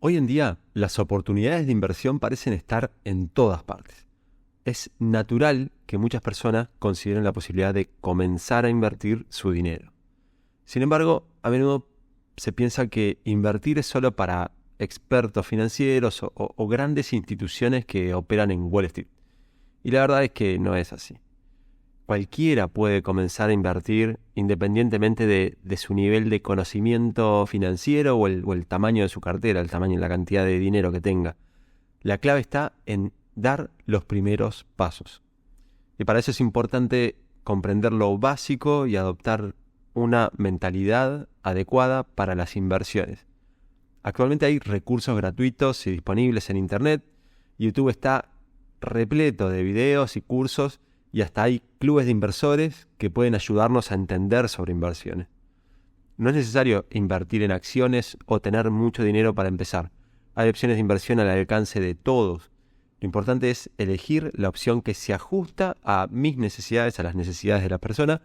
Hoy en día, las oportunidades de inversión parecen estar en todas partes. Es natural que muchas personas consideren la posibilidad de comenzar a invertir su dinero. Sin embargo, a menudo se piensa que invertir es solo para expertos financieros o grandes instituciones que operan en Wall Street. Y la verdad es que no es así. Cualquiera puede comenzar a invertir independientemente de su nivel de conocimiento financiero o el tamaño de su cartera, el tamaño y la cantidad de dinero que tenga. La clave está en dar los primeros pasos. Y para eso es importante comprender lo básico y adoptar una mentalidad adecuada para las inversiones. Actualmente hay recursos gratuitos y disponibles en Internet. YouTube está repleto de videos y cursos y hasta hay clubes de inversores que pueden ayudarnos a entender sobre inversiones. No es necesario invertir en acciones o tener mucho dinero para empezar. Hay opciones de inversión al alcance de todos. Lo importante es elegir la opción que se ajusta a mis necesidades, a las necesidades de la persona,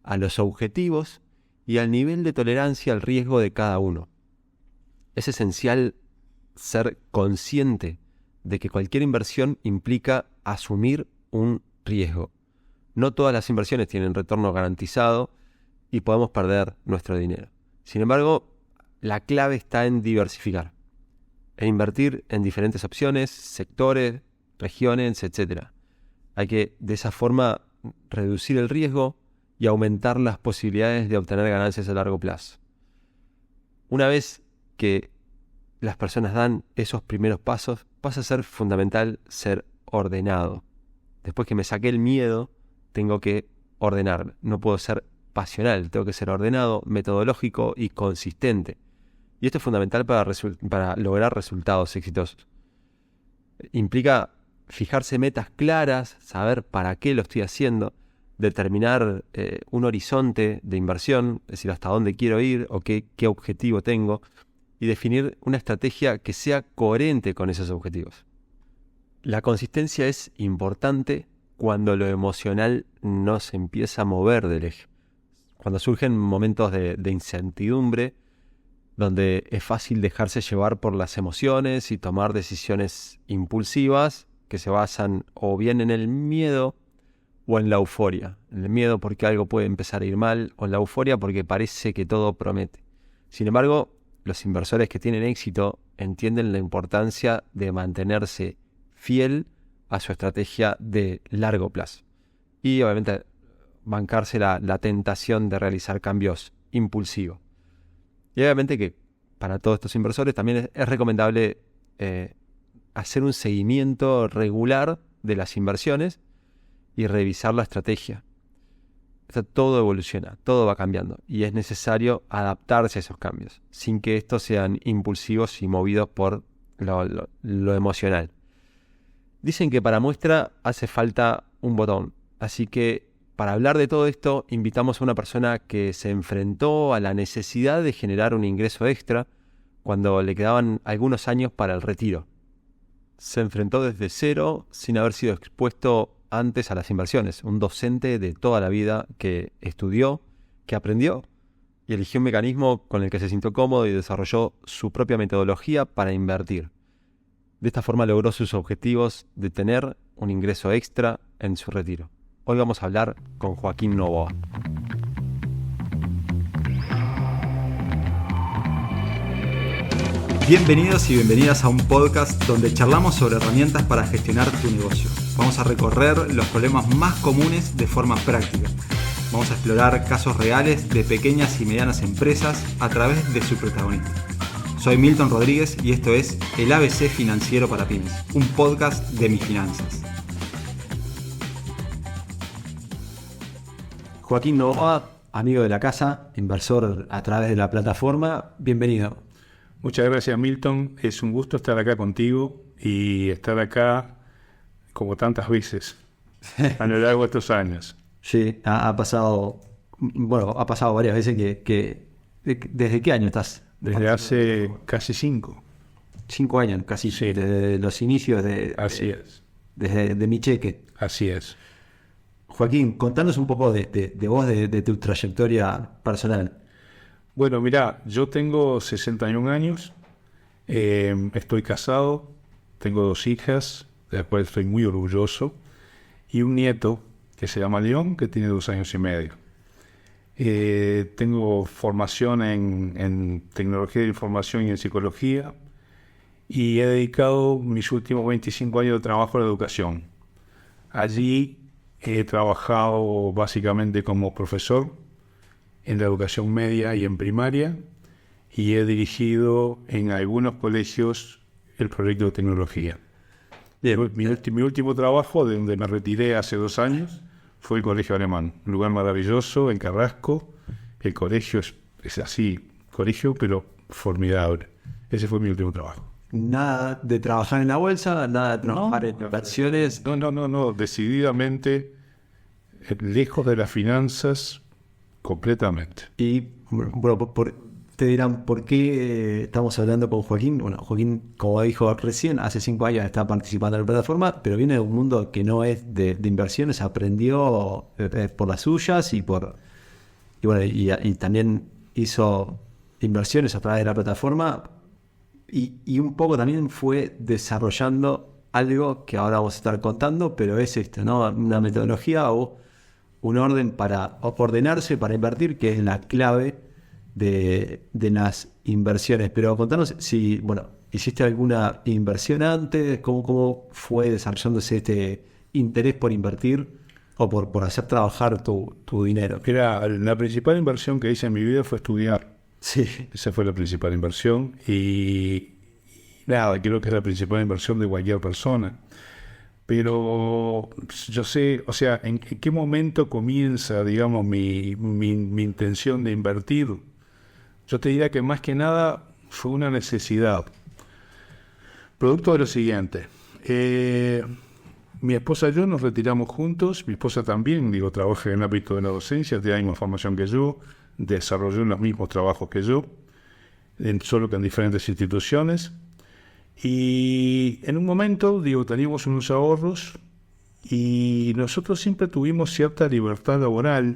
a los objetivos y al nivel de tolerancia al riesgo de cada uno. Es esencial ser consciente de que cualquier inversión implica asumir un riesgo. No todas las inversiones tienen retorno garantizado y podemos perder nuestro dinero. Sin embargo, la clave está en diversificar, en invertir en diferentes opciones, sectores, regiones, etc. Hay que, de esa forma, reducir el riesgo y aumentar las posibilidades de obtener ganancias a largo plazo. Una vez que las personas dan esos primeros pasos, pasa a ser fundamental ser ordenado. Después que me saqué el miedo, tengo que ordenar. No puedo ser pasional, tengo que ser ordenado, metodológico y consistente. Y esto es fundamental para lograr resultados exitosos. Implica fijarse metas claras, saber para qué lo estoy haciendo, determinar un horizonte de inversión, es decir, hasta dónde quiero ir o qué objetivo tengo, y definir una estrategia que sea coherente con esos objetivos. La consistencia es importante cuando lo emocional no se empieza a mover del eje. Cuando surgen momentos de incertidumbre, donde es fácil dejarse llevar por las emociones y tomar decisiones impulsivas que se basan o bien en el miedo o en la euforia. En el miedo porque algo puede empezar a ir mal o en la euforia porque parece que todo promete. Sin embargo, los inversores que tienen éxito entienden la importancia de mantenerse fiel a su estrategia de largo plazo. Y obviamente bancarse la tentación de realizar cambios impulsivos. Y obviamente que para todos estos inversores también es recomendable hacer un seguimiento regular de las inversiones y revisar la estrategia. Todo evoluciona, todo va cambiando y es necesario adaptarse a esos cambios sin que estos sean impulsivos y movidos por lo emocional. Dicen que para muestra hace falta un botón, así que para hablar de todo esto invitamos a una persona que se enfrentó a la necesidad de generar un ingreso extra cuando le quedaban algunos años para el retiro. Se enfrentó desde cero sin haber sido expuesto antes a las inversiones, un docente de toda la vida que estudió, que aprendió y eligió un mecanismo con el que se sintió cómodo y desarrolló su propia metodología para invertir. De esta forma logró sus objetivos de tener un ingreso extra en su retiro. Hoy vamos a hablar con Joaquín Novoa. Bienvenidos y bienvenidas a un podcast donde charlamos sobre herramientas para gestionar tu negocio. Vamos a recorrer los problemas más comunes de forma práctica. Vamos a explorar casos reales de pequeñas y medianas empresas a través de su protagonista. Soy Milton Rodríguez y esto es el ABC Financiero para Pymes, un podcast de mis finanzas. Joaquín Novoa, amigo de la casa, inversor a través de la plataforma, bienvenido. Muchas gracias, Milton. Es un gusto estar acá contigo y estar acá como tantas veces a lo largo de estos años. Sí, ha pasado varias veces que ¿desde qué año estás? Desde hace casi 5. 5 años, casi, sí. Desde los inicios Así es. Desde mi cheque. Así es. Joaquín, contanos un poco de vos, de tu trayectoria personal. Bueno, mirá, yo tengo 61 años, Estoy casado, tengo 2 hijas, de las cuales estoy muy orgulloso, y un nieto que se llama León, que tiene 2 años y medio. Tengo formación en tecnología de información y en psicología, y he dedicado mis últimos 25 años de trabajo a la educación. Allí he trabajado básicamente como profesor en la educación media y en primaria, y he dirigido en algunos colegios el proyecto de tecnología. Bien. Mi último trabajo, de donde me retiré hace 2 años, fue el Colegio Alemán, un lugar maravilloso en Carrasco. El colegio es así, colegio, pero formidable. Ese fue mi último trabajo. Nada de trabajar en la bolsa, nada de trabajar en inversiones. No, decididamente lejos de las finanzas completamente. Y bueno, te dirán, ¿por qué estamos hablando con Joaquín? Bueno, Joaquín, como dijo recién, hace 5 años está participando en la plataforma, pero viene de un mundo que no es de inversiones, aprendió por las suyas y también hizo inversiones a través de la plataforma y un poco también fue desarrollando algo que ahora vamos a estar contando, pero es esto, ¿no? Una metodología o un orden para ordenarse, para invertir, que es la clave de las inversiones. Pero contanos si, hiciste alguna inversión antes, cómo fue desarrollándose este interés por invertir o por hacer trabajar tu dinero. La principal inversión que hice en mi vida fue estudiar. Sí. Esa fue la principal inversión y nada, creo que es la principal inversión de cualquier persona. Pero yo sé, o sea, ¿en qué momento comienza, digamos, mi intención de invertir? Yo te diría que más que nada fue una necesidad. Producto de lo siguiente. Mi esposa y yo nos retiramos juntos. Mi esposa también, trabaja en el ámbito de la docencia, tiene la misma formación que yo, desarrolló los mismos trabajos que yo, solo que en diferentes instituciones. Y en un momento, teníamos unos ahorros y nosotros siempre tuvimos cierta libertad laboral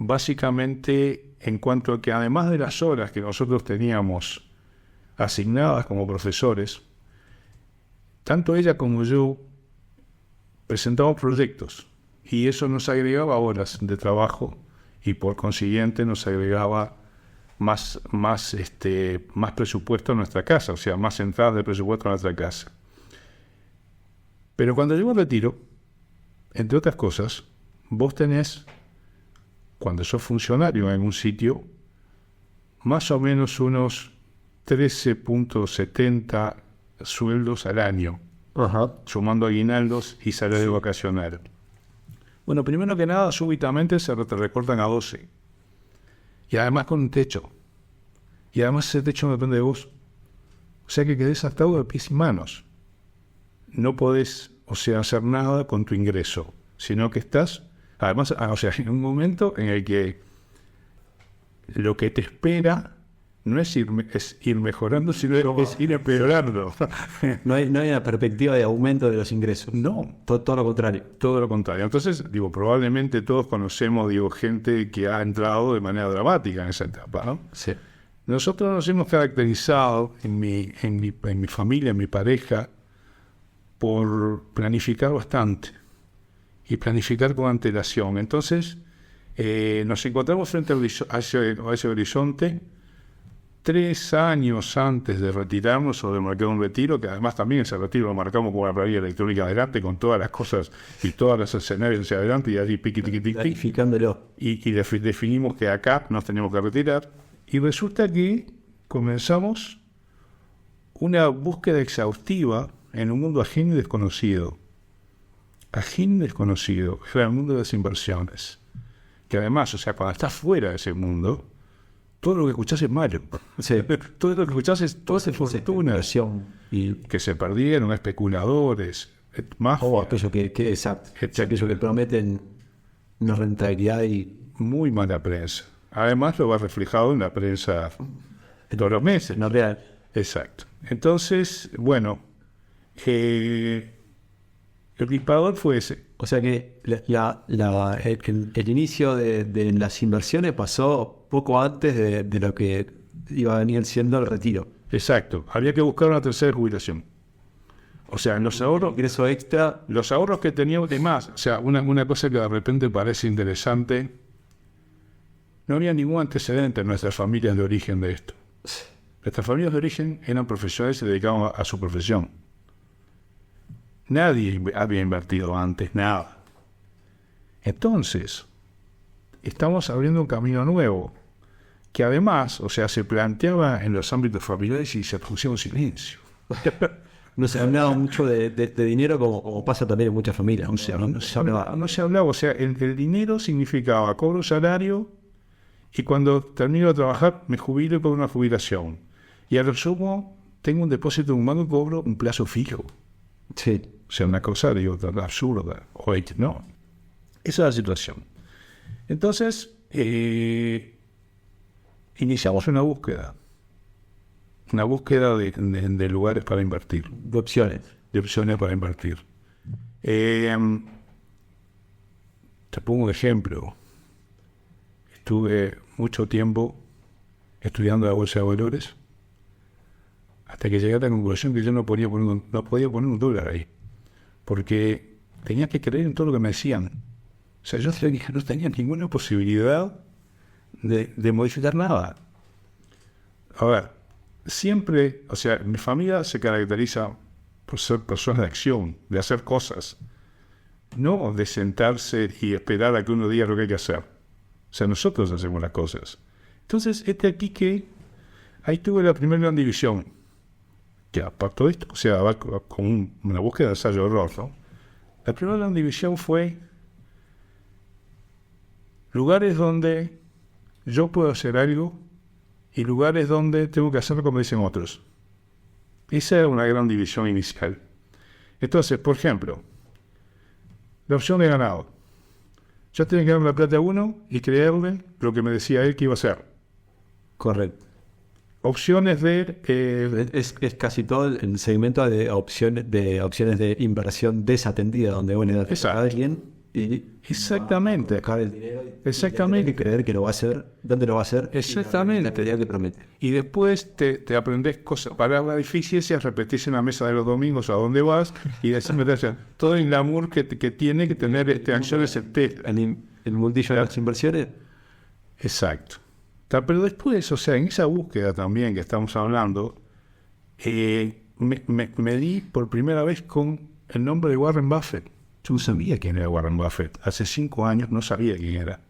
básicamente en cuanto a que además de las horas que nosotros teníamos asignadas como profesores, tanto ella como yo presentábamos proyectos y eso nos agregaba horas de trabajo y por consiguiente nos agregaba más presupuesto a nuestra casa, o sea, más entradas de presupuesto a nuestra casa. Pero cuando yo me retiro, entre otras cosas, vos tenés, cuando sos funcionario en un sitio, más o menos unos 13.70 sueldos al año, sumando aguinaldos y salario vacacional. Bueno, primero que nada, súbitamente te recortan a 12. Y además con un techo. Y además ese techo no depende de vos. O sea que quedés atado de pies y manos. No podés, hacer nada con tu ingreso, sino que estás... Además, en un momento en el que lo que te espera no es ir mejorando, sino es ir empeorando. No hay una perspectiva de aumento de los ingresos. No. Todo lo contrario. Todo lo contrario. Entonces, probablemente todos conocemos, gente que ha entrado de manera dramática en esa etapa, ¿no? Sí. Nosotros nos hemos caracterizado en mi familia, en mi pareja, por planificar bastante. Y planificar con antelación. Entonces, nos encontramos frente a ese horizonte 3 años antes de retirarnos o de marcar un retiro, que además también ese retiro lo marcamos con una planilla electrónica adelante, con todas las cosas y todos los escenarios hacia adelante, y allí planificándolo. Y definimos que acá nos teníamos que retirar. Y resulta que comenzamos una búsqueda exhaustiva en un mundo ajeno y desconocido. Era el mundo de las inversiones. Que además, cuando estás fuera de ese mundo, todo lo que escuchás es malo. Sí. Todo lo que escuchás es todas esas fortunas que se perdieron, especuladores, más. Aquello aquello que prometen una rentabilidad y... Muy mala prensa. Además lo va reflejado en la prensa todos los meses. No real. Exacto. Entonces, el disparador fue ese. O sea que el inicio de las inversiones pasó poco antes de lo que iba a venir siendo el retiro. Exacto, había que buscar una tercera jubilación. O sea, los ahorros, Ingreso extra. los ahorros que teníamos de más, o sea, una cosa que de repente parece interesante, no había ningún antecedente en nuestras familias de origen de esto. Nuestras familias de origen eran profesionales y se dedicaban a su profesión. Nadie había invertido antes, nada. Entonces, estamos abriendo un camino nuevo, que además, o sea, se planteaba en los ámbitos familiares y se producía un silencio. No se hablaba mucho de dinero como pasa también en muchas familias. No se hablaba, o sea, el dinero significaba cobro un salario y cuando termino de trabajar me jubilo por una jubilación. Y a lo sumo tengo un depósito en un banco y cobro un plazo fijo. Sí. O sea, una cosa, digo, tan absurda. No. Esa es la situación. Entonces, iniciamos una búsqueda. Una búsqueda de lugares para invertir. De opciones. De opciones para invertir. Te pongo un ejemplo. Estuve mucho tiempo estudiando la bolsa de valores hasta que llegué a la conclusión que yo no podía poner un dólar ahí. Porque tenía que creer en todo lo que me decían. O sea, yo no tenía ninguna posibilidad de modificar nada. A ver, siempre, o sea, mi familia se caracteriza por ser personas de acción, de hacer cosas, no de sentarse y esperar a que uno diga lo que hay que hacer. O sea, nosotros hacemos las cosas. Entonces, aquí que ahí tuve la primera gran división, que aparte de esto, o sea, va con una búsqueda de ensayo de error, ¿no? La primera gran división fue lugares donde yo puedo hacer algo y lugares donde tengo que hacerlo como dicen otros. Esa era una gran división inicial. Entonces, por ejemplo, la opción de ganado. Yo tenía que darle la plata a uno y creerle lo que me decía él que iba a hacer. Correcto. Opciones de... Es casi todo el segmento de opciones de inversión desatendida, donde uno da a alguien y exactamente. Buscar el dinero Exactamente. Y creer que lo va a hacer, dónde lo va a hacer. Exactamente. La teoría que promete. Y después te aprendes cosas, palabras difíciles y repetís en la mesa de los domingos a dónde vas y decís todo el glamour que tiene que tener acciones El mundillo de las inversiones. Exacto. Pero después, o sea, en esa búsqueda también que estamos hablando, me di por primera vez con el nombre de Warren Buffett. Yo no sabía quién era Warren Buffett. Hace 5 años no sabía quién era.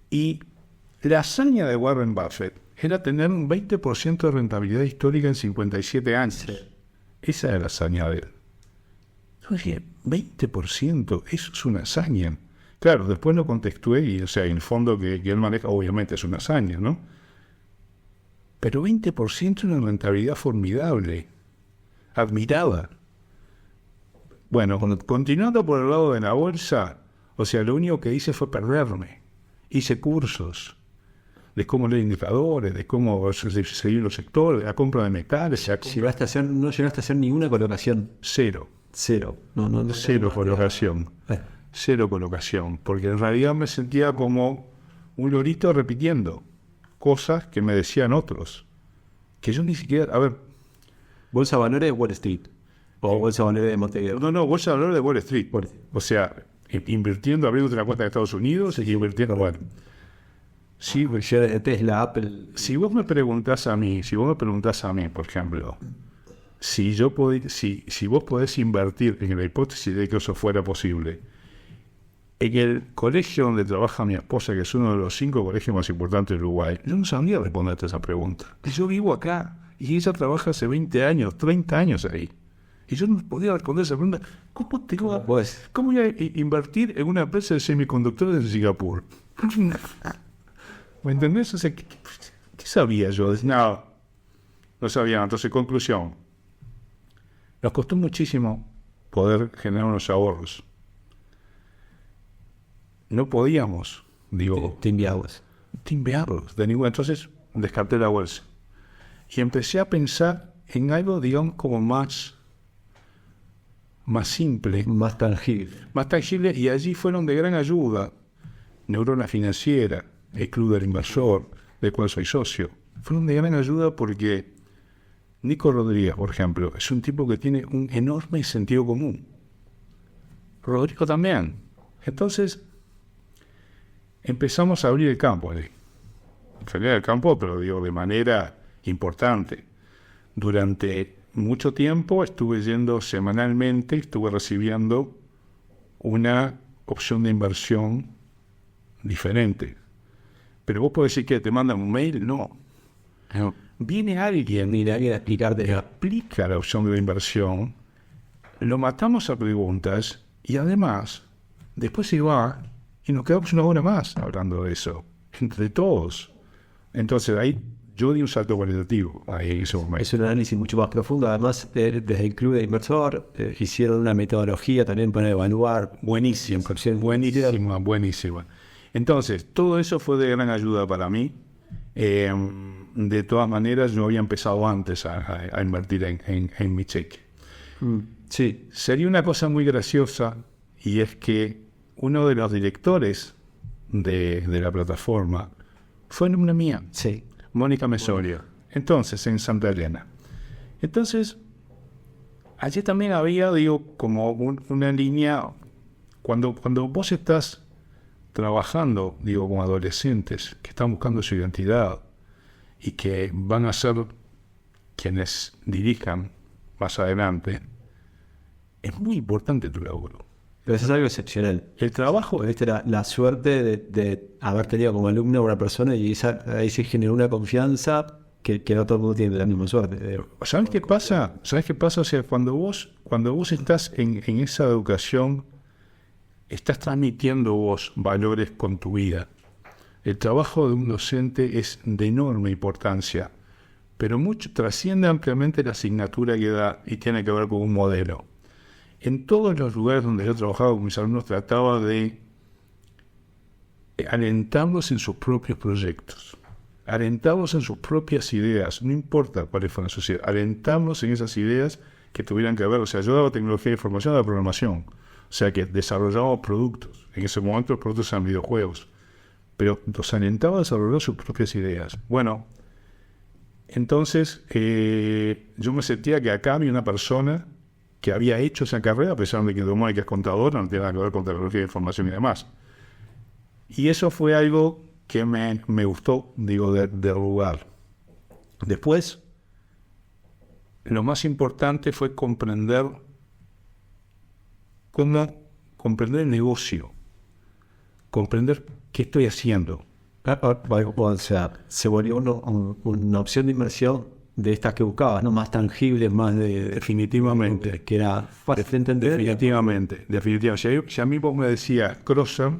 Y la hazaña de Warren Buffett era tener un 20% de rentabilidad histórica en 57 años. Sí. Esa era la hazaña de él. Yo dije, 20%, eso es una hazaña. Claro, después lo contextué y, o sea, en el fondo que él maneja, obviamente es una hazaña, ¿no? Pero 20% es una rentabilidad formidable, admirada. Bueno, continuando por el lado de la bolsa, o sea, lo único que hice fue perderme. Hice cursos de cómo leer indicadores, de cómo seguir los sectores, de la compra de metales. No llegaste a hacer ninguna colocación. Cero. Cero Colocación. Cero colocación, porque en realidad me sentía como un lorito repitiendo cosas que me decían otros, que yo ni siquiera, a ver... ¿Bolsa de valores de Wall Street? ¿O bolsa de valores de Montevideo? No, bolsa de valores de Wall Street. O sea, invirtiendo, abriendo una cuenta de Estados Unidos y invirtiendo, bueno... Sí, de Tesla, Apple... Si vos me preguntás a mí, por ejemplo, si vos podés invertir en la hipótesis de que eso fuera posible, en el colegio donde trabaja mi esposa, que es uno de los 5 colegios más importantes de Uruguay, yo no sabía responderte esa pregunta. Yo vivo acá y ella trabaja hace 20 años, 30 años ahí. Y yo no podía responder esa pregunta. ¿Cómo voy a invertir en una empresa de semiconductores en Singapur? ¿Me entendés? O sea, ¿qué sabía yo? No sabía. Entonces, conclusión. Nos costó muchísimo poder generar unos ahorros. No podíamos, timbearlos de ninguna. Entonces descarté la bolsa y empecé a pensar en algo, digamos, como más simple, más tangible, y allí fueron de gran ayuda Neurona Financiera, el Club del Inversor, del cual soy socio, fueron de gran ayuda porque Nico Rodríguez, por ejemplo, es un tipo que tiene un enorme sentido común. Rodrigo también. Entonces, empezamos a abrir el campo allí. Salir del campo, pero digo, de manera importante. Durante mucho tiempo estuve yendo semanalmente, estuve recibiendo una opción de inversión diferente. Pero vos podés decir que te mandan un mail, no. Viene alguien a explicarte, aplica la opción de inversión, lo matamos a preguntas y además después se va y nos quedamos una hora más hablando de eso, entre todos. Entonces ahí yo di un salto cualitativo ahí en ese momento. Es un análisis mucho más profundo. Además, desde el club de inversor hicieron una metodología también para evaluar. Buenísima. Entonces, todo eso fue de gran ayuda para mí. De todas maneras, yo había empezado antes a invertir en mi cheque. Sí. Sería una cosa muy graciosa, y es que uno de los directores de la plataforma fue alumna mía. Sí. Mónica Mesorio. Entonces, en Santa Elena. Entonces, allí también había, como una línea, cuando vos estás trabajando, con adolescentes que están buscando su identidad y que van a ser quienes dirijan más adelante, es muy importante tu laburo. Pero eso es algo excepcional. El trabajo... Esta era la suerte de haber tenido como alumno a una persona y ahí se generó una confianza que no todo el mundo tiene la misma suerte. ¿Sabes qué pasa? O sea, cuando vos estás en esa educación, estás transmitiendo vos valores con tu vida. El trabajo de un docente es de enorme importancia, pero mucho trasciende ampliamente la asignatura que da y tiene que ver con un modelo. En todos los lugares donde yo trabajaba con mis alumnos trataba de alentarlos en sus propios proyectos, alentarlos en sus propias ideas, no importa cuáles fueran sus ideas, alentarlos en esas ideas que tuvieran que ver. O sea, yo daba tecnología de información, de programación, o sea que desarrollábamos productos. En ese momento los productos eran videojuegos, pero los alentaba a desarrollar sus propias ideas. Bueno, entonces yo me sentía que acá había una persona que había hecho esa carrera, a pesar de que Mónica es contadora, no tiene nada que ver con tecnología de información y demás. Y eso fue algo que me gustó, del lugar. Después, lo más importante fue comprender el negocio, comprender qué estoy haciendo. O sea, se volvió una opción de inversión de estas que buscabas, ¿no? Más tangibles, más definitivamente, que era fácil de entender. Definitivamente. Si a mí vos me decías Crosser,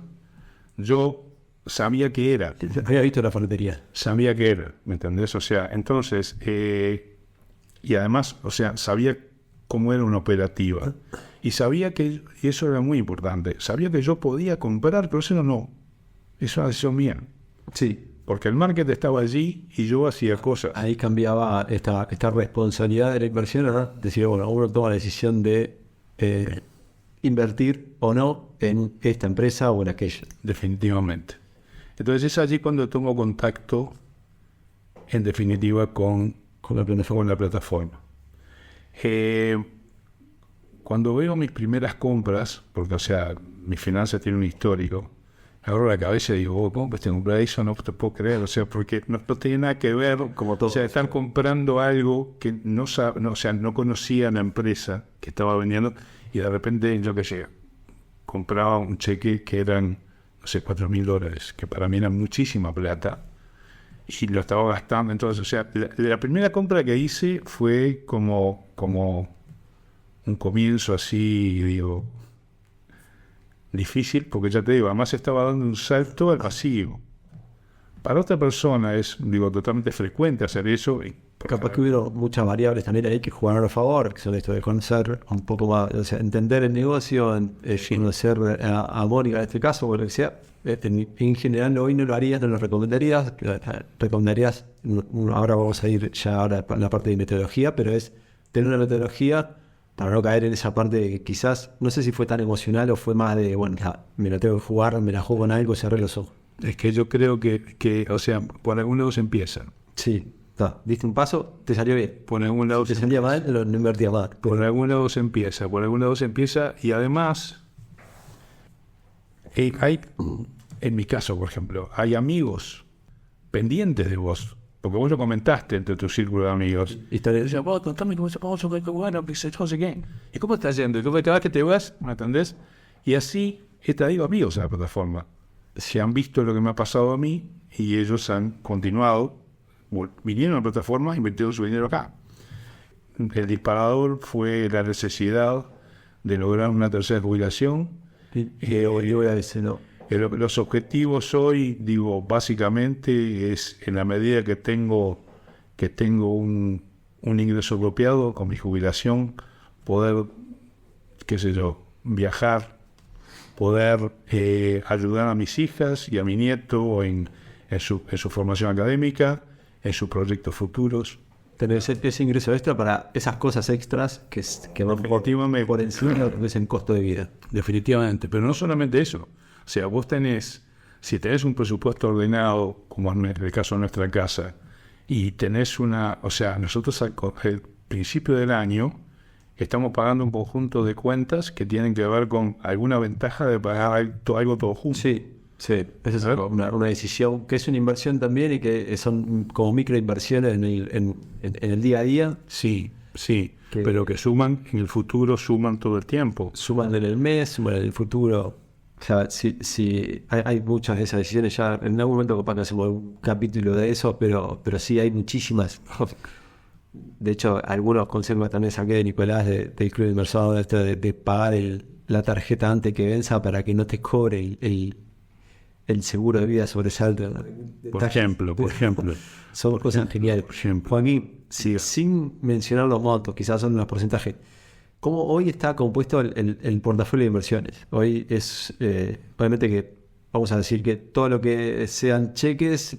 yo sabía que era. Había visto la ferretería. Sabía que era, ¿me entendés? O sea, entonces, y además, o sea, sabía cómo era una operativa. Y sabía que, y eso era muy importante, sabía que yo podía comprar, pero eso no. Eso es una decisión mía. Sí. Porque el market estaba allí y yo hacía cosas. Ahí cambiaba esta responsabilidad de la inversión, ¿no? Decir, bueno, uno toma la decisión de invertir o no en esta empresa o en aquella. Definitivamente. Entonces es allí cuando tomo contacto, en definitiva, con la plataforma. Cuando veo mis primeras compras, porque, o sea, mis finanzas tienen un histórico, abro la cabeza y digo, ¿cómo te comprar eso? No te puedo creer, o sea, porque no tiene nada que ver, como todo. O sea, están comprando algo que no conocía la empresa que estaba vendiendo, y de repente, yo qué sé, compraba un cheque que eran, no sé, $4,000, que para mí era muchísima plata, y lo estaba gastando. Entonces, o sea, la primera compra que hice fue como un comienzo así, difícil, porque ya te digo, además estaba dando un salto al vacío. Para otra persona es, totalmente frecuente hacer eso. Capaz que hubo muchas variables también ahí que jugaron a favor, que son esto de conocer un poco más, o sea, entender el negocio, conocer a Mónica en este caso, o lo que sea. En general hoy no lo harías, no lo recomendarías. Ahora vamos a ir ya ahora a la parte de metodología, pero es tener una metodología para no caer en esa parte de que quizás, no sé si fue tan emocional o fue más de, bueno, me la tengo que jugar, me la juego con algo, cerré los ojos. Es que yo creo que o sea, por algunos empiezan. Sí, diste un paso, te salió bien. Por algún lado Te salía mal, no invertías más. por algún lado se empieza, y además en mi caso, por ejemplo, hay amigos pendientes de vos, porque vos lo comentaste entre tu círculo de amigos. Y te Dice, vos contame cómo se pasó, qué bueno, que se no sé qué. ¿Y cómo estás yendo? ¿Y cómo cada vez que te vas? ¿Me entendés? Y así he traído amigos a la plataforma. Se han visto lo que me ha pasado a mí y ellos han continuado, vinieron a la plataforma y metieron su dinero acá. El disparador fue la necesidad de lograr una tercera jubilación. Los objetivos hoy, digo, básicamente es en la medida que tengo un ingreso apropiado con mi jubilación, poder, qué sé yo, viajar, poder ayudar a mis hijas y a mi nieto en su formación académica, en sus proyectos futuros. tener ese ingreso extra para esas cosas extras que van por encima de lo que es el costo de vida. Definitivamente, pero no solamente eso. O sea, vos si tenés un presupuesto ordenado, como en el caso de nuestra casa, y tenés nosotros al principio del año estamos pagando un conjunto de cuentas que tienen que ver con alguna ventaja de pagar algo todo junto. Sí, esa es una decisión que es una inversión también y que son como microinversiones en el día a día. Sí, pero que suman en el futuro, suman todo el tiempo. Suman en el mes, suman en el futuro. O sea, si hay muchas de esas decisiones, ya en algún momento capaz que hacemos un capítulo de eso, pero sí hay muchísimas. De hecho, algunos consejos también saqué de Nicolás del Club de Inversores, de pagar la tarjeta antes que venza para que no te cobre el seguro de vida sobresalto. Por ejemplo. Son cosas geniales. Joaquín, sin mencionar los montos, quizás son los porcentajes. ¿Cómo hoy está compuesto el portafolio de inversiones? Hoy es, obviamente que vamos a decir que todo lo que sean cheques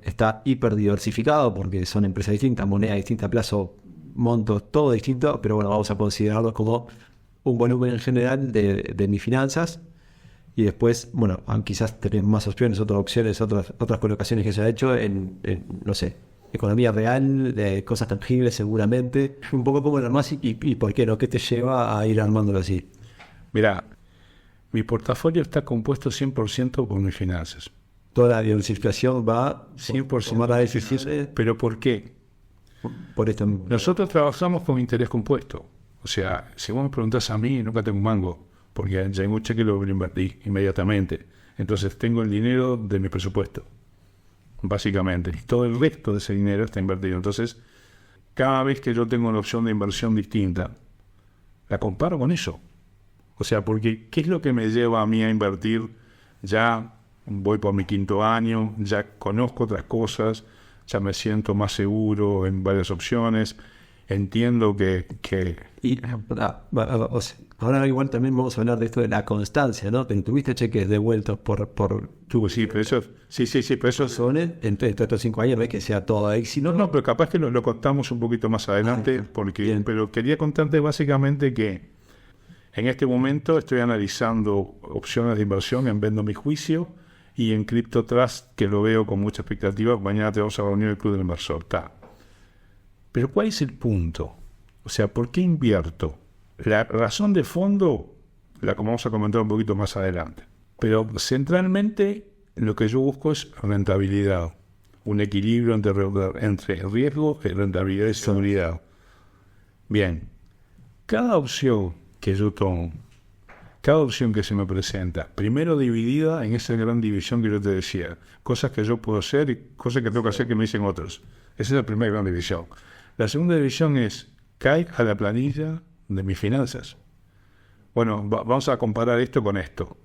está hiper diversificado porque son empresas distintas, moneda distinta, plazo, montos, todo distinto, pero bueno, vamos a considerarlo como un volumen en general de mis finanzas. Y después, bueno, quizás tenés más opciones, otras colocaciones que se ha hecho en no sé, economía real, de cosas tangibles seguramente. Un poco como lo más y por qué no, ¿qué te lleva a ir armándolo así? Mira, mi portafolio está compuesto 100% por mis finanzas. Toda la diversificación va 100% por las decisiones. ¿Pero por qué? Por esto. Nosotros trabajamos con interés compuesto. O sea, si vos me preguntás a mí, nunca tengo un mango, porque ya hay un cheque lo invertí inmediatamente. Entonces tengo el dinero de mi presupuesto, básicamente. Y todo el resto de ese dinero está invertido. Entonces, cada vez que yo tengo una opción de inversión distinta, la comparo con eso. O sea, porque ¿qué es lo que me lleva a mí a invertir? Ya voy por mi 5º año, ya conozco otras cosas, ya me siento más seguro en varias opciones, entiendo que... Y ahora igual también vamos a hablar de esto de la constancia, ¿no? Tuviste cheques devueltos por sí, pero eso... pero eso... Son entre estos 5 años, no es que sea todo éxito. No, pero capaz que lo contamos un poquito más adelante, pero quería contarte básicamente que en este momento estoy analizando opciones de inversión en Vendo Mi Juicio y en Crypto Trust, que lo veo con mucha expectativa. Mañana te vamos a reunir el Club del Inversor. Pero ¿cuál es el punto? O sea, ¿por qué invierto? La razón de fondo la vamos a comentar un poquito más adelante. Pero centralmente lo que yo busco es rentabilidad. Un equilibrio entre riesgo, rentabilidad y seguridad. Bien, cada opción que yo tomo, cada opción que se me presenta, primero dividida en esa gran división que yo te decía, cosas que yo puedo hacer y cosas que tengo que hacer que me dicen otros. Esa es la primera gran división. La segunda división es, cae a la planilla de mis finanzas. Bueno, vamos a comparar esto con esto.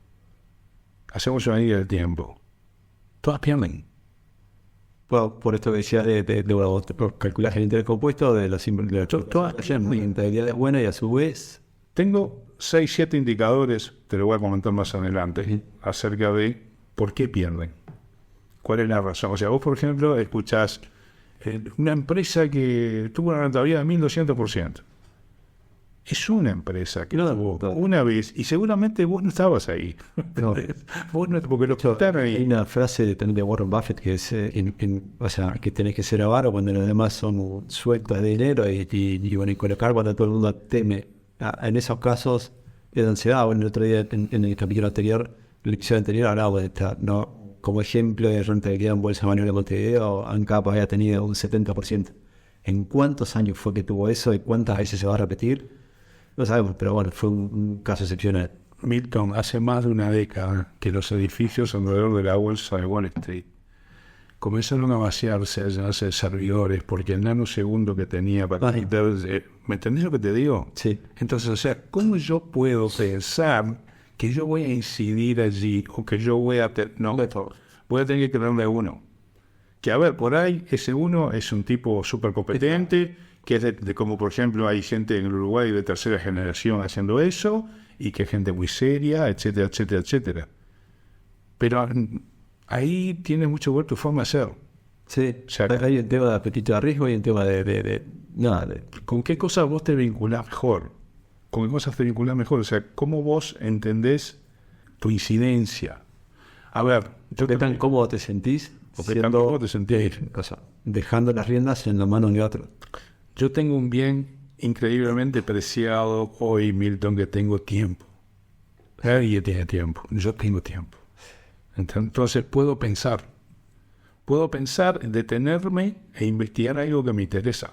Hacemos una línea del tiempo. Todas pierden. Bueno, por esto que decías de calcular el interés compuesto de las todas la rentabilidad es buena y a su vez... Tengo 6-7 indicadores, te lo voy a comentar más adelante, acerca de por qué pierden. ¿Cuál es la razón? O sea, vos, por ejemplo, escuchás una empresa que tuvo una rentabilidad de 1200%. es una empresa que tuvo una vez, y seguramente vos no estabas ahí. No. Vos no, porque lo contaron Hay ahí. una frase de Warren Buffett que es o sea, que tenés que ser avaro cuando los demás son sueltos de dinero y bueno, y colocar cuando todo el mundo teme. En esos casos es ansiedad. Bueno, el otro día en el capítulo anterior, la lección anterior, hablaba de esta, ¿no? Como ejemplo de rentabilidad en Bolsa Manuel de Montevideo, ANCAP había tenido un 70%. ¿En cuántos años fue que tuvo eso y cuántas veces se va a repetir? No sabemos, pero bueno, fue un caso excepcional. Milton, hace más de una década que los edificios alrededor de la bolsa de Wall Street comenzaron a vaciarse, a llenarse de servidores, porque el nanosegundo que tenía para ¿me entendés lo que te digo? Sí. Entonces, o sea, ¿cómo yo puedo pensar que yo voy a incidir allí o que yo voy a no, voy a tener que creerle a uno? Que a ver, por ahí ese uno es un tipo súper competente, que es de como por ejemplo hay gente en Uruguay de tercera generación haciendo eso, y que es gente muy seria, etcétera, etcétera, etcétera. Pero ahí tiene mucho que ver tu forma de ser. Sí, O sea, hay un tema de apetito de riesgo y un tema ¿con qué cosas vos te vinculás mejor? ¿Con qué cosas te vinculás mejor? O sea, ¿cómo vos entendés tu incidencia? A ver, ¿qué tan cómodo te sentís? ¿cómo te sentís? O sea, dejando las riendas en la mano de otro. Yo tengo un bien increíblemente preciado hoy, Milton, que tengo tiempo. Nadie tiene tiempo, yo tengo tiempo. Entonces puedo pensar, detenerme e investigar algo que me interesa.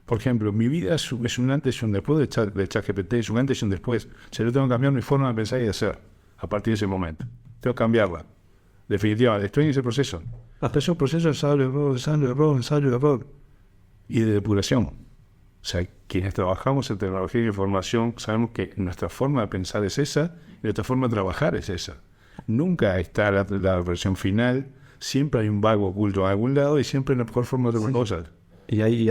Por ejemplo, mi vida es un antes y un después de ChatGPT, es un antes y un después. O sea, yo tengo que cambiar mi forma de pensar y de hacer a partir de ese momento. Tengo que cambiarla. Definitivamente, estoy en ese proceso. Hasta ese proceso de ensayo-error y de depuración. O sea, quienes trabajamos en tecnología de información sabemos que nuestra forma de pensar es esa y nuestra forma de trabajar es esa. Nunca está la versión final, siempre hay un vago oculto en algún lado y siempre hay la mejor forma de hacer cosas. Y en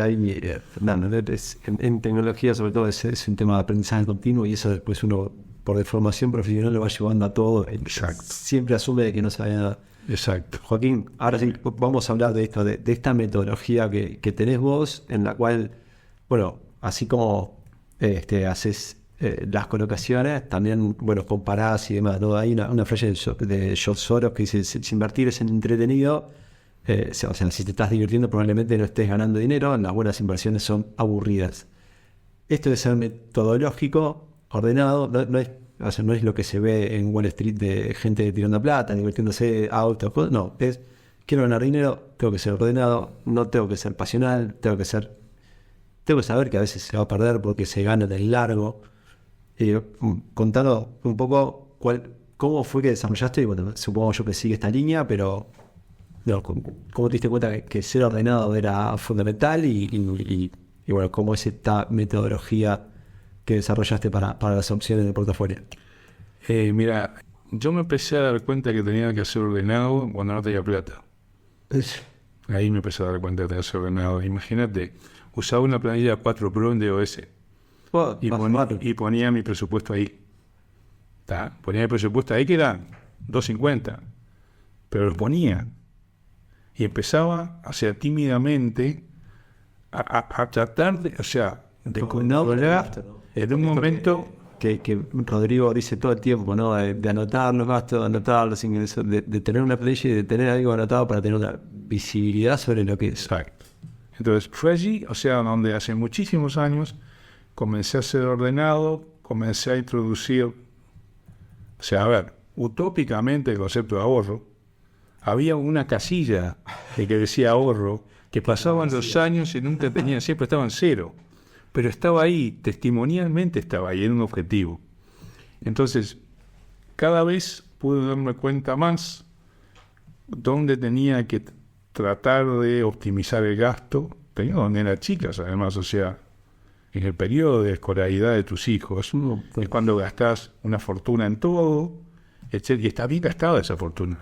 tecnología sobre todo es un tema de aprendizaje continuo y eso después uno por deformación profesional lo va llevando a todo. Exacto. Siempre asume que no sabe nada. Exacto. Joaquín, ahora sí vamos a hablar de esto, de esta metodología que tenés vos, en la cual, bueno, así como haces las colocaciones, también, bueno, comparás y demás, ¿no? Hay una frase de George Soros que dice, si invertir es entretenido, o sea, si te estás divirtiendo probablemente no estés ganando dinero, las buenas inversiones son aburridas. Esto de ser metodológico, ordenado, no es lo que se ve en Wall Street de gente tirando plata, divirtiéndose, autos, cosas. No, es quiero ganar dinero, tengo que ser ordenado, no tengo que ser pasional, tengo que saber que a veces se va a perder porque se gana del largo. Contanos un poco cómo fue que desarrollaste, y bueno, supongo yo que sigue esta línea, pero no, ¿cómo te diste cuenta que ser ordenado era fundamental y bueno, cómo es esta metodología que desarrollaste para las opciones de portafolio? Mira, yo me empecé a dar cuenta que tenía que ser ordenado cuando no tenía plata. Ahí me empecé a dar cuenta que tenía que ser ordenado. Imagínate, usaba una planilla 4 Pro en DOS y ponía mi presupuesto ahí. Ponía mi presupuesto ahí que eran 250, pero lo ponía. Y empezaba, o sea, tímidamente a tratar de, o sea, de controlar en un momento que Rodrigo dice todo el tiempo, ¿no? De anotar los gastos, de anotar los ingresos, de tener una planilla y de tener algo anotado para tener una visibilidad sobre lo que es. Exacto. Entonces fue allí, o sea, donde hace muchísimos años comencé a ser ordenado, comencé a introducir, o sea, a ver, utópicamente el concepto de ahorro, había una casilla que decía ahorro, que pasaban los años y nunca tenían, siempre estaba en cero. Pero estaba ahí, testimonialmente estaba ahí, era un objetivo. Entonces, cada vez pude darme cuenta más dónde tenía que tratar de optimizar el gasto. Tenía donde eran chicas, además, o sea, en el periodo de escolaridad de tus hijos, es cuando gastás una fortuna en todo, etc. Y está bien gastada esa fortuna.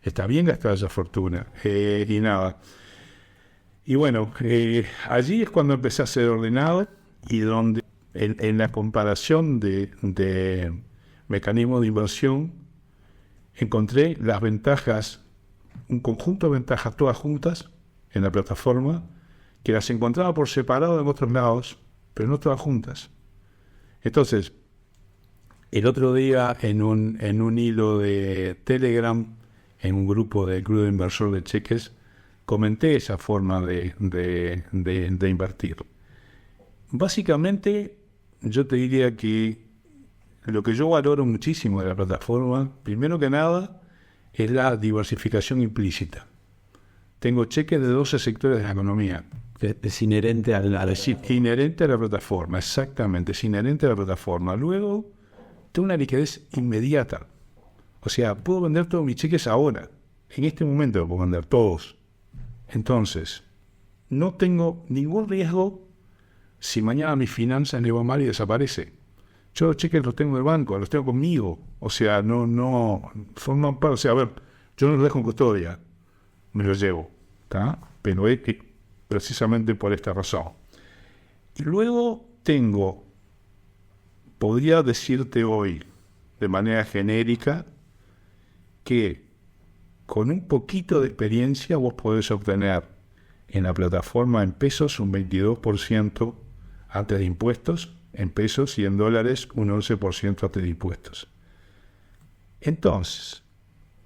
Está bien gastada esa fortuna. Y nada. Y bueno, allí es cuando empecé a ser ordenado y donde en la comparación de mecanismos de inversión encontré las ventajas, un conjunto de ventajas todas juntas en la plataforma, que las encontraba por separado en otros lados, pero no todas juntas. Entonces, el otro día en un hilo de Telegram, en un grupo del Club de Inversor de Cheques, comenté esa forma de invertir. Básicamente, yo te diría que lo que yo valoro muchísimo de la plataforma, primero que nada, es la diversificación implícita. Tengo cheques de 12 sectores de la economía. Es inherente al chip. Inherente a la plataforma, exactamente, es inherente a la plataforma. Luego, tengo una liquidez inmediata. O sea, puedo vender todos mis cheques ahora. En este momento los puedo vender todos. Entonces, no tengo ningún riesgo si mañana mis finanzas le va mal y desaparece. Yo los cheques los tengo en el banco, los tengo conmigo. O sea, no forman parte. O sea, a ver, yo no los dejo en custodia, me los llevo, ¿tá? Pero es que precisamente por esta razón. Y luego podría decirte hoy, de manera genérica, que con un poquito de experiencia vos podés obtener en la plataforma en pesos un 22% antes de impuestos, en pesos, y en dólares un 11% antes de impuestos. Entonces,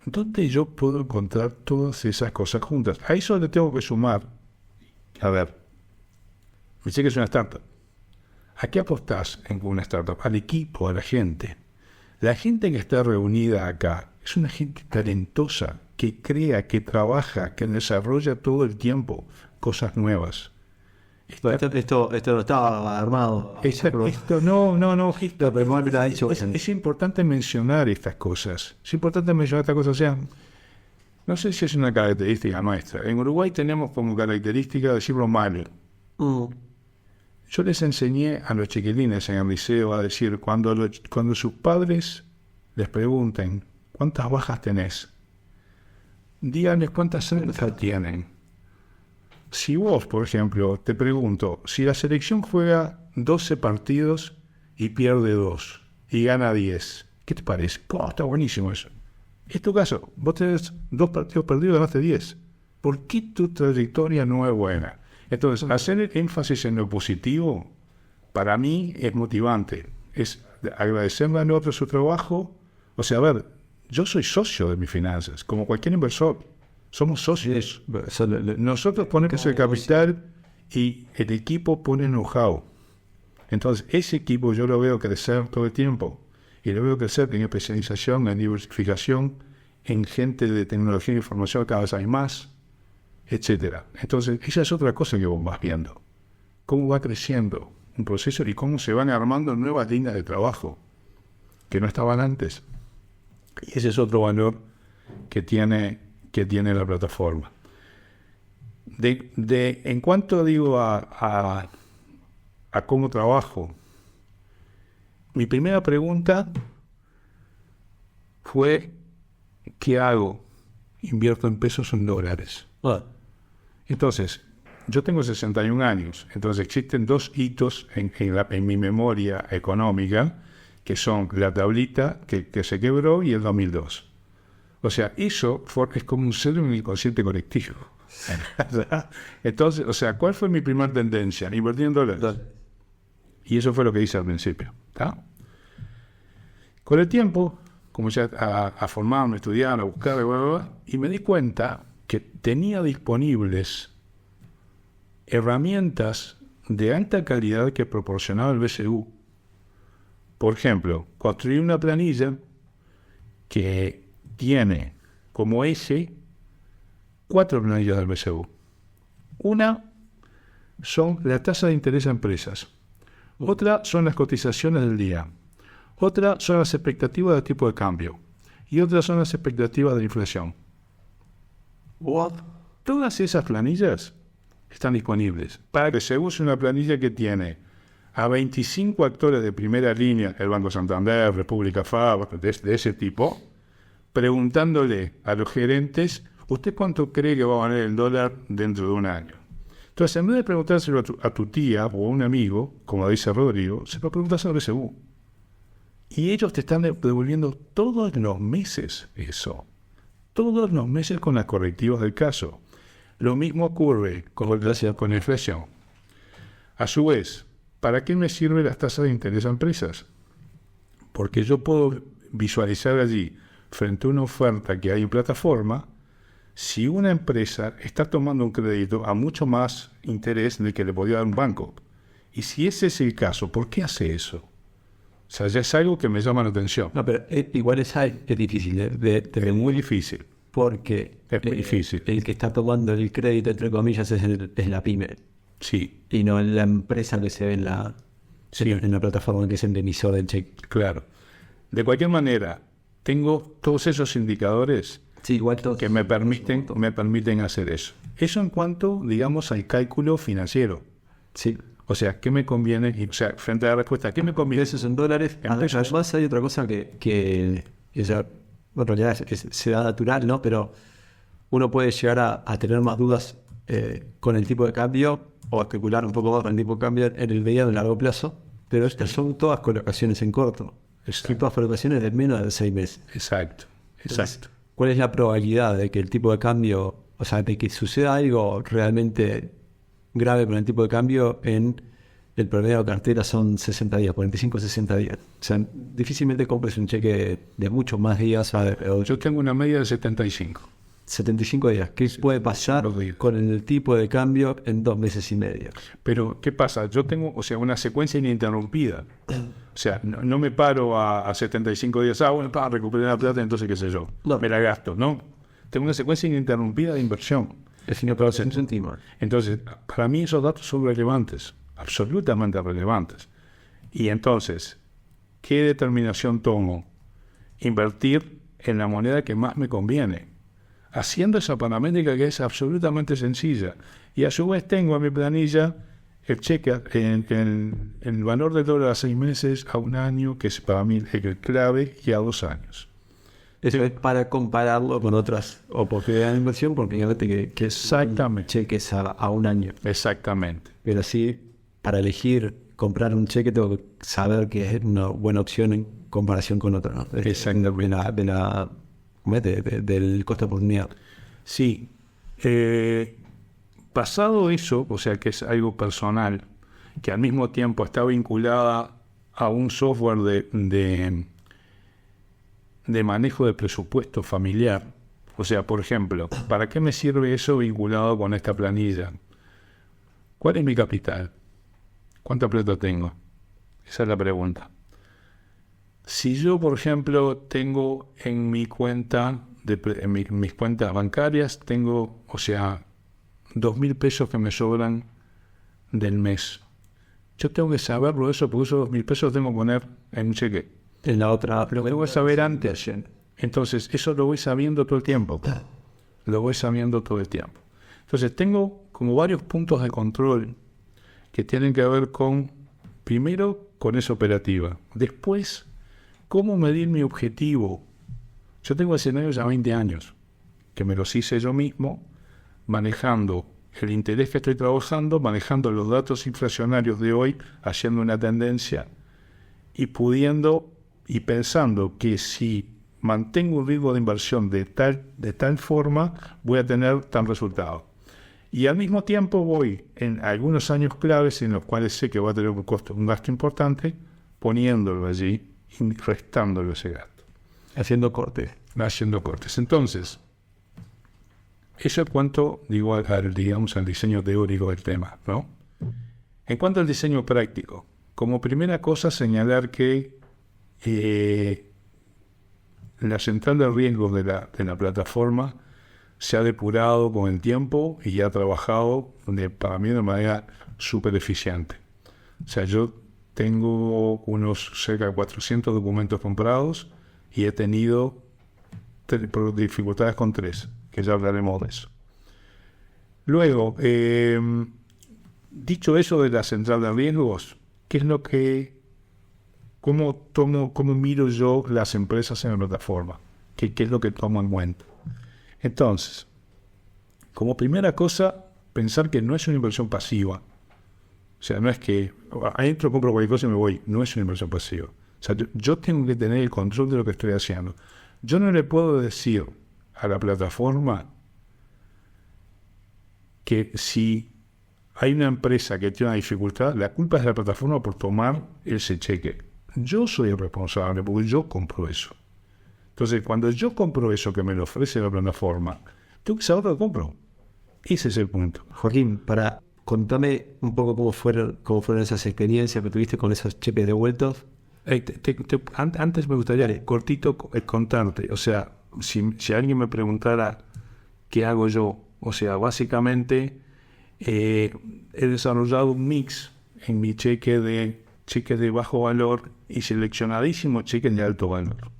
¿dónde yo puedo encontrar todas esas cosas juntas? A eso le tengo que sumar. A ver, me dice que es una startup. ¿A qué apostás en una startup? Al equipo, a la gente. La gente que está reunida acá es una gente talentosa, que crea, que trabaja, que desarrolla todo el tiempo cosas nuevas. Esto no estaba armado. Esto no. Es importante mencionar estas cosas. Es importante mencionar estas cosas. O sea, no sé si es una característica nuestra. En Uruguay tenemos como característica decirlo mal. Yo les enseñé a los chiquilines en el liceo a decir, cuando sus padres les pregunten ¿cuántas bajas tenés? Díganles cuántas altas tienen. Si vos, por ejemplo, te pregunto, si la selección juega 12 partidos y pierde 2 y gana 10, ¿qué te parece? Está buenísimo eso. Es tu caso, vos tenés 2 partidos perdidos y ganaste 10. ¿Por qué tu trayectoria no es buena? Entonces, hacer el énfasis en lo positivo, para mí es motivante. Es agradecerle al otro su trabajo. O sea, a ver, yo soy socio de mis finanzas, como cualquier inversor. Somos socios. Nosotros ponemos el capital y el equipo pone know-how. Entonces, ese equipo yo lo veo crecer todo el tiempo. Y lo veo crecer en especialización, en diversificación, en gente de tecnología e información, cada vez hay más, etcétera. Entonces, esa es otra cosa que vos vas viendo. Cómo va creciendo un proceso y cómo se van armando nuevas líneas de trabajo que no estaban antes. Y ese es otro valor que tiene la plataforma. En cuanto digo a cómo trabajo, mi primera pregunta fue ¿qué hago? Invierto en pesos o en dólares. Entonces, yo tengo 61 años, entonces existen 2 hitos en mi memoria económica, que son la tablita que se quebró y el 2002. O sea, eso es como un cero en el inconsciente colectivo. Entonces, o sea, ¿cuál fue mi primera tendencia? Invertir en dólares. Y eso fue lo que hice al principio. ¿Tá? Con el tiempo, comencé a formarme, a estudiar, a buscar, y me di cuenta que tenía disponibles herramientas de alta calidad que proporcionaba el BCU. Por ejemplo, construí una planilla que tiene como eje 4 planillas del BCU. Una son la tasa de interés a empresas. Otra son las cotizaciones del día. Otra son las expectativas de tipo de cambio. Y otras son las expectativas de inflación. Todas esas planillas están disponibles para que se use una planilla que tiene a 25 actores de primera línea, el Banco Santander, República FAB, de ese tipo, preguntándole a los gerentes, ¿usted cuánto cree que va a valer el dólar dentro de un año? Entonces, en vez de preguntárselo a tu tía o a un amigo, como dice Rodrigo, se lo preguntas al BCU. Y ellos te están devolviendo todos los meses eso. Todos los meses con las correctivas del caso. Lo mismo ocurre con la inflación. A su vez, ¿para qué me sirven las tasas de interés a empresas? Porque yo puedo visualizar allí, frente a una oferta que hay en plataforma, si una empresa está tomando un crédito a mucho más interés del que le podría dar un banco. Y si ese es el caso, ¿por qué hace eso? O sea, ya es algo que me llama la atención. No, pero igual es difícil, Es muy difícil. Porque Es muy difícil. el que está tomando el crédito, entre comillas, es la pyme. Sí, Y no la empresa que se ve en la plataforma, que es el emisor del cheque. claro. De cualquier manera, tengo todos esos indicadores Sí, igual todo. que me permiten hacer eso. Eso en cuanto, digamos, al cálculo financiero. Sí. O sea, ¿qué me conviene? O sea, frente a la respuesta, ¿qué me conviene? Eso en dólares. En pesos. Además hay otra cosa que esa, en realidad se da natural, ¿no? Pero uno puede llegar a tener más dudas con el tipo de cambio o a especular un poco más con el tipo de cambio en el mediano y largo plazo. Pero estas son todas colocaciones en corto. Son todas colocaciones de menos de 6 meses. Exacto. Entonces, ¿cuál es la probabilidad de que el tipo de cambio, o sea, de que suceda algo realmente grave con el tipo de cambio en el promedio de cartera son 60 días, 45 60 días? O sea, difícilmente compres un cheque de muchos más días. Yo tengo una media de 75. 75 días. ¿Qué puede pasar con el tipo de cambio en 2 meses y medio? Pero, ¿qué pasa? Yo tengo, o sea, una secuencia ininterrumpida. O sea, no me paro a 75 días, bueno, para recuperar la plata, entonces qué sé yo, No. me la gasto, ¿no? Tengo una secuencia ininterrumpida de inversión. Entonces, para mí esos datos son relevantes, absolutamente relevantes. Y entonces, ¿qué determinación tomo? Invertir en la moneda que más me conviene, haciendo esa paramétrica que es absolutamente sencilla. Y a su vez tengo en mi planilla el cheque en el valor del dólar a 6 meses, a un año, que es para mí el clave, y a 2 años. Eso es para compararlo con otras oportunidades de inversión, porque fíjate que Exactamente. cheques a un año. Exactamente. Pero sí, para elegir comprar un cheque tengo que saber que es una buena opción en comparación con otra, ¿no? Del costo de oportunidad. Sí. Pasado eso, o sea que es algo personal, que al mismo tiempo está vinculada a un software de manejo de presupuesto familiar. O sea, por ejemplo, ¿para qué me sirve eso vinculado con esta planilla? ¿Cuál es mi capital? ¿Cuánta plata tengo? Esa es la pregunta. Si yo, por ejemplo, tengo en mi cuenta, en mis cuentas bancarias, tengo, o sea, 2.000 pesos que me sobran del mes. Yo tengo que saberlo eso, porque esos 2.000 pesos tengo que poner en un cheque. En la otra, Lo tengo que saber antes. Entonces, eso lo voy sabiendo todo el tiempo. Lo voy sabiendo todo el tiempo. Entonces, tengo como varios puntos de control que tienen que ver con, primero, con esa operativa. Después, cómo medir mi objetivo. Yo tengo escenarios ya 20 años, que me los hice yo mismo, manejando el interés que estoy trabajando, manejando los datos inflacionarios de hoy, haciendo una tendencia y pudiendo y pensando que si mantengo un ritmo de inversión de tal forma, voy a tener tal resultado. Y al mismo tiempo voy en algunos años claves en los cuales sé que voy a tener un gasto importante, poniéndolo allí y restándolo ese gasto. haciendo cortes. Haciendo cortes. Entonces, eso en cuanto, al diseño teórico del tema, ¿no? En cuanto al diseño práctico, como primera cosa señalar que la central de riesgos de la plataforma se ha depurado con el tiempo y ha trabajado para mí de manera súper eficiente. O sea, yo tengo unos cerca de 400 documentos comprados y he tenido dificultades con 3, que ya hablaremos de eso. Luego, dicho eso de la central de riesgos, ¿qué es lo que, cómo miro yo las empresas en la plataforma? ¿Qué es lo que tomo en cuenta? Entonces, como primera cosa, pensar que no es una inversión pasiva. O sea, no es que entro, compro cualquier cosa y me voy. No es una inversión pasiva. O sea, yo tengo que tener el control de lo que estoy haciendo. Yo no le puedo decir a la plataforma que si hay una empresa que tiene una dificultad, la culpa es de la plataforma por tomar ese cheque. Yo soy el responsable porque yo compro eso. Entonces, cuando yo compro eso que me lo ofrece la plataforma, tengo que saber lo que compro. Ese es el punto. Joaquín, contame un poco cómo fueron esas experiencias que tuviste con esos cheques devueltos. Antes me gustaría, cortito, contarte. O sea, si alguien me preguntara qué hago yo, o sea, básicamente he desarrollado un mix en mi cheques de bajo valor y seleccionadísimos cheques de alto valor.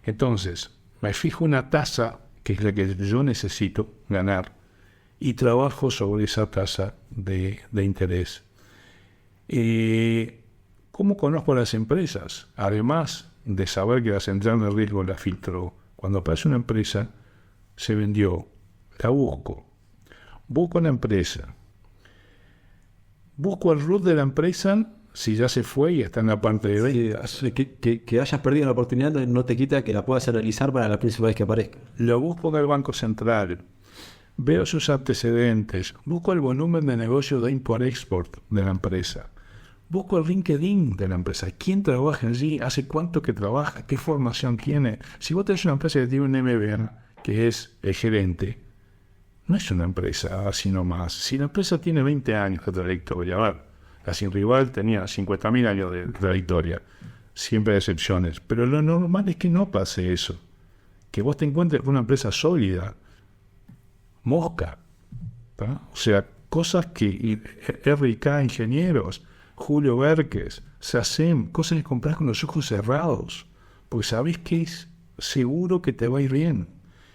Entonces, me fijo una tasa, que es la que yo necesito ganar, y trabajo sobre esa tasa de interés. ¿Cómo conozco a las empresas? Además de saber que la central de riesgo la filtró, cuando aparece una empresa, se vendió, la busco. Busco la empresa. Busco el root de la empresa, si ya se fue y está en la parte de venta. Sí, que hayas perdido la oportunidad no te quita que la puedas analizar para la próxima vez que aparezca. Lo busco en el Banco Central. Veo sus antecedentes. Busco el volumen de negocio de import-export de la empresa. Busco el LinkedIn de la empresa. ¿Quién trabaja allí? ¿Hace cuánto que trabaja? ¿Qué formación tiene? Si vos tenés una empresa que tiene un MBA, que es el gerente, no es una empresa así nomás. Si la empresa tiene 20 años de trayectoria, a ver, la Sin Rival tenía 50.000 años de trayectoria. Siempre hay excepciones. Pero lo normal es que no pase eso. Que vos te encuentres con una empresa sólida. Mosca. ¿tá? O sea, cosas que RK Ingenieros, Julio Berques, SACEM, cosas que compras con los ojos cerrados. Porque sabés que es seguro que te va a ir bien.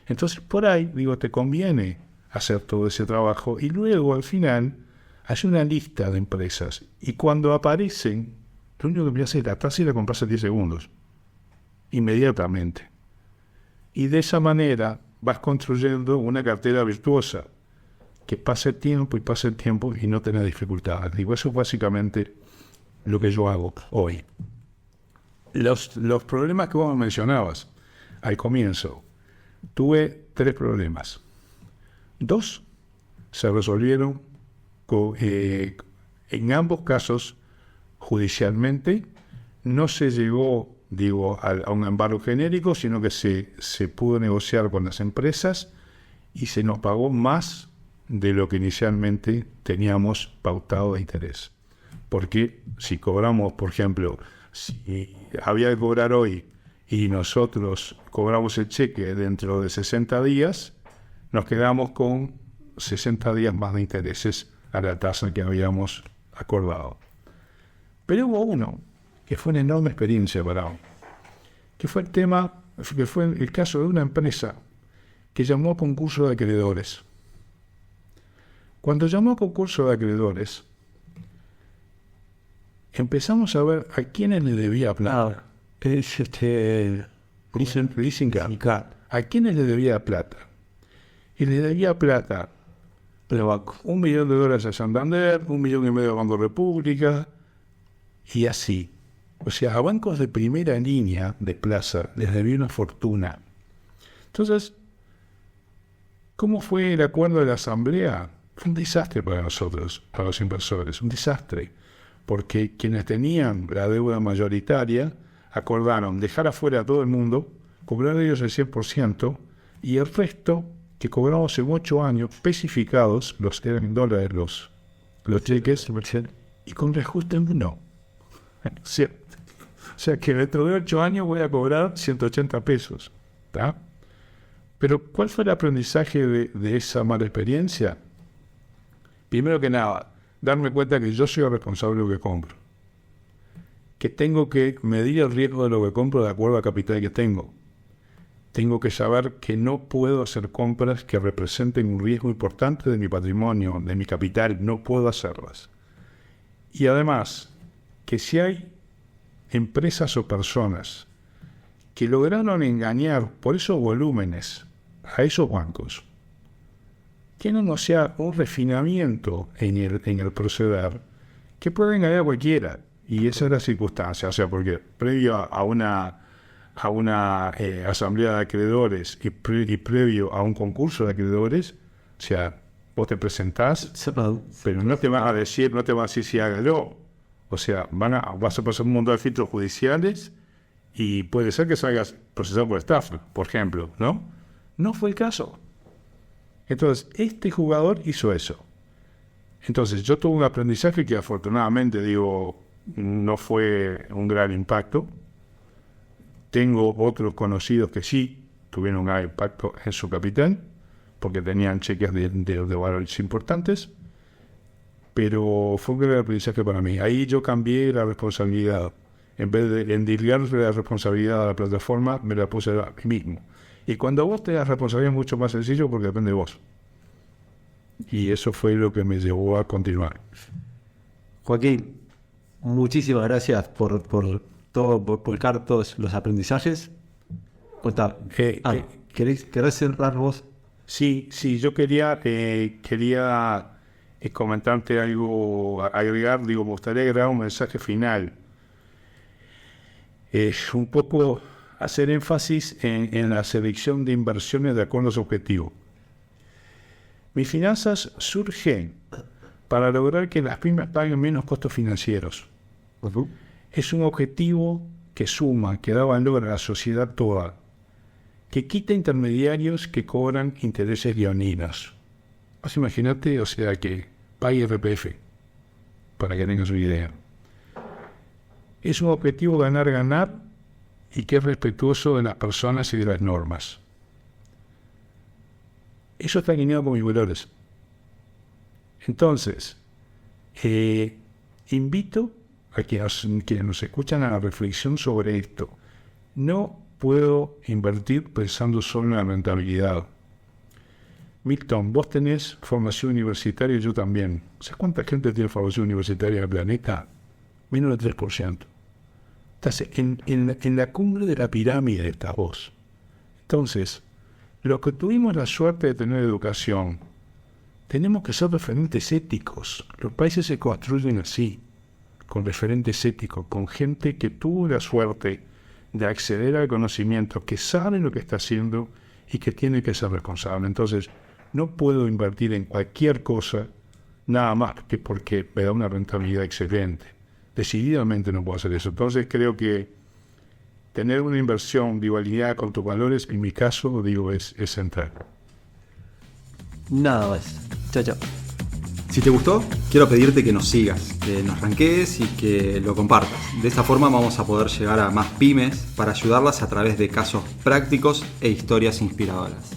Entonces, por ahí, te conviene hacer todo ese trabajo. Y luego, al final, hay una lista de empresas y cuando aparecen, lo único que me hace es la tasa y la compras en 10 segundos. Inmediatamente. Y de esa manera vas construyendo una cartera virtuosa. Que pase el tiempo y no tenés dificultades. Digo, eso es básicamente lo que yo hago hoy. Los problemas que vos me mencionabas al comienzo, tuve 3 problemas. 2 se resolvieron en ambos casos judicialmente. No se llegó, a un embargo genérico, sino que se pudo negociar con las empresas y se nos pagó más de lo que inicialmente teníamos pautado de interés. Porque si cobramos, por ejemplo, si había que cobrar hoy y nosotros cobramos el cheque dentro de 60 días, nos quedamos con 60 días más de intereses a la tasa que habíamos acordado. Pero hubo uno que fue una enorme experiencia para mí, que fue el caso de una empresa que llamó a concurso de acreedores. Cuando llamó a concurso de acreedores, empezamos a ver a quiénes le debía plata. ¿A quiénes le debía plata? Y le debía plata $1 millón a Santander, $1,5 millones a Banco República, y así. O sea, a bancos de primera línea de plaza les debía una fortuna. Entonces, ¿cómo fue el acuerdo de la asamblea? Fue un desastre para nosotros, para los inversores, un desastre. Porque quienes tenían la deuda mayoritaria acordaron dejar afuera a todo el mundo, cobrar ellos el 100%, y el resto, que cobramos en 8 años, especificados, eran en dólares los cheques, y con reajuste no. O sea que dentro de 8 años voy a cobrar 180 pesos. ¿Tá? Pero ¿cuál fue el aprendizaje de esa mala experiencia? Primero que nada, darme cuenta que yo soy el responsable de lo que compro. Que tengo que medir el riesgo de lo que compro de acuerdo al capital que tengo. Tengo que saber que no puedo hacer compras que representen un riesgo importante de mi patrimonio, de mi capital. No puedo hacerlas. Y además, que si hay empresas o personas que lograron engañar por esos volúmenes a esos bancos, que no sea un refinamiento en el proceder, que puede engañar a cualquiera. Y esa es la circunstancia. O sea, porque previo a una asamblea de acreedores y previo a un concurso de acreedores, o sea, Vos te presentás, pero no te van a decir si hágalo. O sea, vas a pasar un montón de filtros judiciales y puede ser que salgas procesado por estafa, por ejemplo, ¿no? No fue el caso. Entonces, este jugador hizo eso. Entonces, yo tuve un aprendizaje que afortunadamente, no fue un gran impacto. Tengo otros conocidos que sí tuvieron un gran impacto en su capital, porque tenían cheques de valores importantes, pero fue un gran aprendizaje para mí. Ahí yo cambié la responsabilidad. En vez de endilgarle la responsabilidad a la plataforma, me la puse a mí mismo. Y cuando vos te das responsabilidad es mucho más sencillo porque depende de vos. Y eso fue lo que me llevó a continuar. Joaquín, muchísimas gracias por volcar todos los aprendizajes. Contá, ¿querés cerrar vos? Sí, yo quería comentarte algo, me gustaría agregar un mensaje final. Un poco hacer énfasis en la selección de inversiones de acuerdo a su objetivo. Mis finanzas surgen para lograr que las pymes paguen menos costos financieros. Es un objetivo que suma, que da valor a la sociedad toda, que quita intermediarios que cobran intereses leoninos. Imagínate, que pague IRPF, para que tengas una idea. Es un objetivo ganar y que es respetuoso de las personas y de las normas. Eso está alineado con mis valores. Entonces, invito a quienes nos escuchan a la reflexión sobre esto. No puedo invertir pensando solo en la rentabilidad. Milton, vos tenés formación universitaria y yo también. ¿Sabes cuánta gente tiene formación universitaria en el planeta? Menos del 3%. Estás en la cumbre de la pirámide estás vos. Entonces, los que tuvimos la suerte de tener educación, tenemos que ser referentes éticos. Los países se construyen así, con referentes éticos, con gente que tuvo la suerte de acceder al conocimiento, que sabe lo que está haciendo y que tiene que ser responsable. Entonces, no puedo invertir en cualquier cosa nada más que porque me da una rentabilidad excelente. Decididamente no puedo hacer eso. Entonces, creo que tener una inversión de igualdad con tus valores, en mi caso, es central. Nada más. Chao. Si te gustó, quiero pedirte que nos sigas, que nos rankees y que lo compartas. De esta forma vamos a poder llegar a más pymes para ayudarlas a través de casos prácticos e historias inspiradoras.